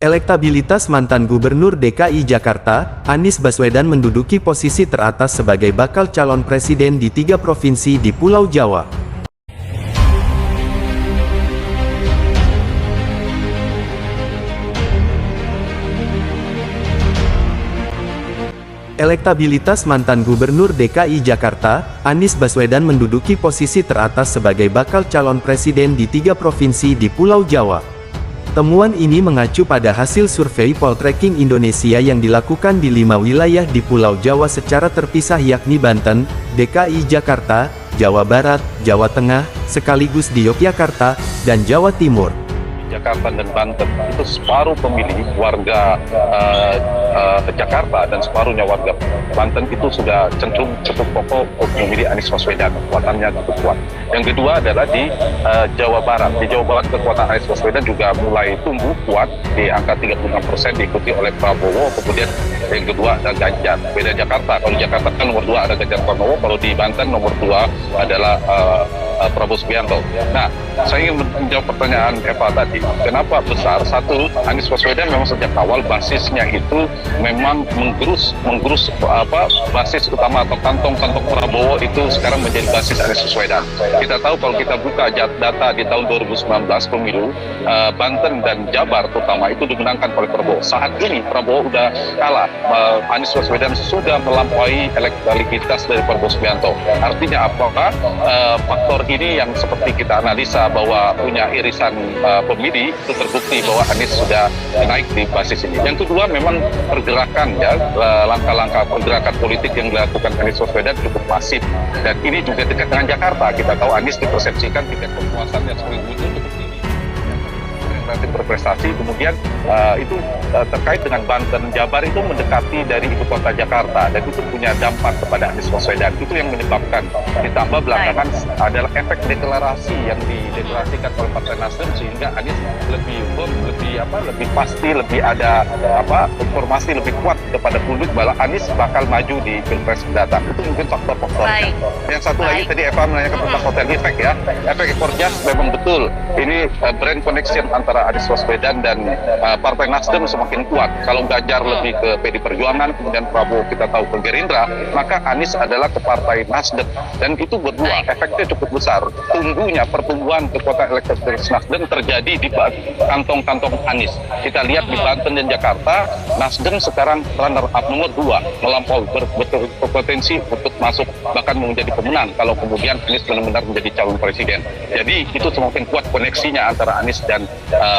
Elektabilitas mantan Gubernur DKI Jakarta, Anies Baswedan menduduki posisi teratas sebagai bakal calon presiden di 3 provinsi di Pulau Jawa. Elektabilitas mantan Gubernur DKI Jakarta, Anies Baswedan menduduki posisi teratas sebagai bakal calon presiden di 3 provinsi di Pulau Jawa. Temuan ini mengacu pada hasil survei Poltreking Indonesia yang dilakukan di 5 wilayah di Pulau Jawa secara terpisah yakni Banten, DKI Jakarta, Jawa Barat, Jawa Tengah, sekaligus di Yogyakarta, dan Jawa Timur. Jakarta dan Banten itu separuh pemilih warga Jakarta dan separuhnya warga Banten itu sudah cenderung cukup kokoh untuk memilih Anies Baswedan, kekuatannya cukup kuat. Yang kedua adalah di Jawa Barat. Di Jawa Barat kekuatan Anies Baswedan juga mulai tumbuh kuat di angka 36% diikuti oleh Prabowo. Kemudian yang kedua ada Ganjar. Beda Jakarta. Kalau Jakarta kan nomor 2 ada Ganjar Pranowo. Kalau di Banten nomor 2 adalah Prabowo Subianto. Nah, saya ingin menjawab pertanyaan Eva tadi. Kenapa besar? Satu, Anies Baswedan memang sejak awal basisnya itu memang menggerus basis utama atau kantong-kantong Prabowo itu sekarang menjadi basis Anies Baswedan. Kita tahu kalau kita buka data di tahun 2019 pemilu, Banten dan Jabar terutama itu dimenangkan oleh Prabowo. Saat ini Prabowo udah kalah, Anies Baswedan sudah melampaui elektabilitas dari Prabowo Subianto. Artinya apakah faktor ini yang seperti kita analisa bahwa punya irisan pemilih itu terbukti bahwa Anies sudah naik di basis ini. Yang kedua memang pergerakan ya, langkah-langkah pergerakan politik yang dilakukan Anies Baswedan cukup masif dan ini juga dekat dengan Jakarta. Kita tahu Anies dipersepsikan tingkat kepuasannya sebagai gubernur cukup tinggi, relatif berprestasi. Kemudian itu terkait dengan Banten, Jabar itu mendekati dari ibu kota Jakarta dan itu punya dampak kepada Anies Baswedan. Itu yang menyebabkan ditambah belakangan adalah efek deklarasi yang dideklarasikan oleh Partai Nasdem sehingga Anies lebih firm, lebih pasti, lebih ada informasi lebih kuat kepada publik bahwa Anies bakal maju di Pilpres mendatang. Itu mungkin faktor-faktornya. Yang satu lagi tadi Eva menanyakan tentang hotel effect ya. Efek ekor jas memang betul. Ini brand connection antara Anies Baswedan dan Partai Nasdem semakin kuat. Kalau Ganjar lebih ke PD Perjuangan, kemudian Prabowo kita tahu ke Gerindra, maka Anies adalah ke Partai Nasdem. Dan itu berdua, efeknya cukup besar. Tumbuhnya pertumbuhan kekuatan elektabilitas Nasdem terjadi di kantong-kantong Anies. Kita lihat di Banten dan Jakarta, Nasdem sekarang runner up nomor 2, melampaui berpotensi untuk masuk bahkan menjadi pemenang kalau kemudian Anies benar-benar menjadi calon presiden. Jadi itu semakin kuat koneksinya antara Anies dan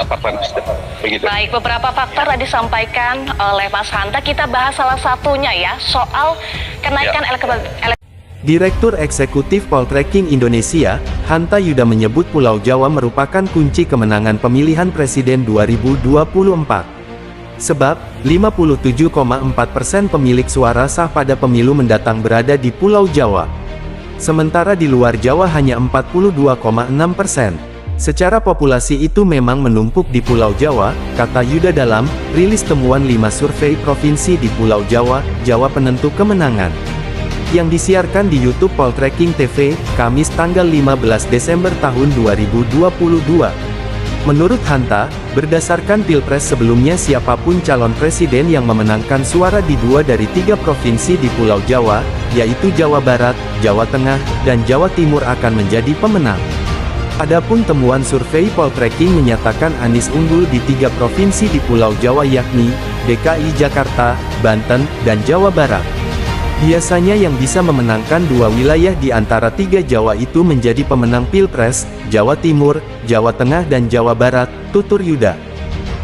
Partai Nasdem. Begitu. Baik, beberapa faktor tadi disampaikan oleh Mas Hanta. Kita bahas salah satunya ya, soal kenaikan elektabilitas. Direktur Eksekutif Poltreking Indonesia, Hanta Yuda menyebut Pulau Jawa merupakan kunci kemenangan pemilihan presiden 2024. Sebab, 57,4% pemilik suara sah pada pemilu mendatang berada di Pulau Jawa. Sementara di luar Jawa hanya 42,6%. Secara populasi itu memang menumpuk di Pulau Jawa, kata Yuda dalam rilis temuan 5 survei provinsi di Pulau Jawa, Jawa penentu kemenangan, yang disiarkan di YouTube Poltreking TV, Kamis tanggal 15 Desember tahun 2022. Menurut Hanta, berdasarkan Pilpres sebelumnya siapapun calon presiden yang memenangkan suara di 2 dari 3 provinsi di Pulau Jawa, yaitu Jawa Barat, Jawa Tengah, dan Jawa Timur akan menjadi pemenang. Adapun temuan survei Poltreking menyatakan Anies unggul di 3 provinsi di Pulau Jawa yakni DKI Jakarta, Banten, dan Jawa Barat. Biasanya yang bisa memenangkan 2 wilayah di antara 3 Jawa itu menjadi pemenang Pilpres, Jawa Timur, Jawa Tengah dan Jawa Barat, tutur Yuda.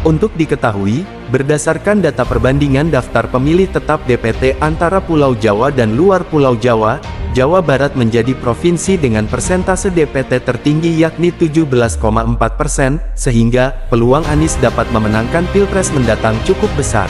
Untuk diketahui, berdasarkan data perbandingan daftar pemilih tetap DPT antara Pulau Jawa dan luar Pulau Jawa, Jawa Barat menjadi provinsi dengan persentase DPT tertinggi yakni 17,4%, sehingga peluang Anies dapat memenangkan Pilpres mendatang cukup besar.